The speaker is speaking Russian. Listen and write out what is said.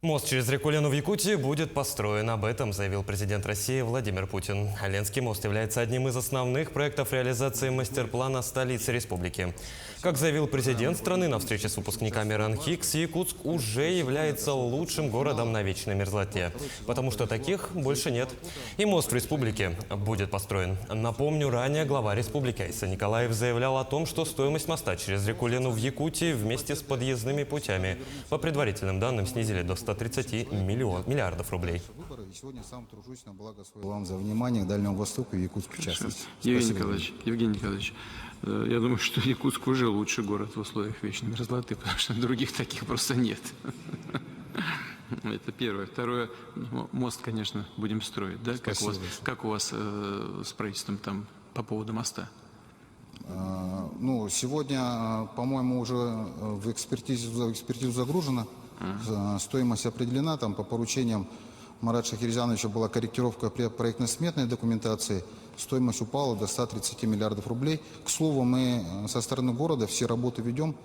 Мост через реку Лену в Якутии будет построен. Об этом заявил президент России Владимир Путин. Ленский мост является одним из основных проектов реализации мастер-плана столицы республики. Как заявил президент страны на встрече с выпускниками РАНХИКС, Якутск уже является лучшим городом на вечной мерзлоте, потому что таких больше нет. И мост в республике будет построен. Напомню, ранее глава республики Айса Николаев заявлял о том, что стоимость моста через реку Лену в Якутии вместе с подъездными путями по предварительным данным снизили до 130 миллиардов рублей. Сегодня сам тружусь на благо своего. Вам за внимание к Дальнему Востоку и Якутску в частности. Евгений Николаевич, я думаю, что Якутск уже лучший город в условиях вечной мерзлоты, потому что других таких просто нет. Это первое. Второе, мост, конечно, будем строить, да? Как у вас с правительством там по поводу моста? Ну, сегодня, по-моему, уже в экспертизу загружено. Стоимость определена. Там по поручениям Марата Шахерезяновича была корректировка проектно-сметной документации. Стоимость упала до 130 миллиардов рублей. К слову, мы со стороны города все работы ведем.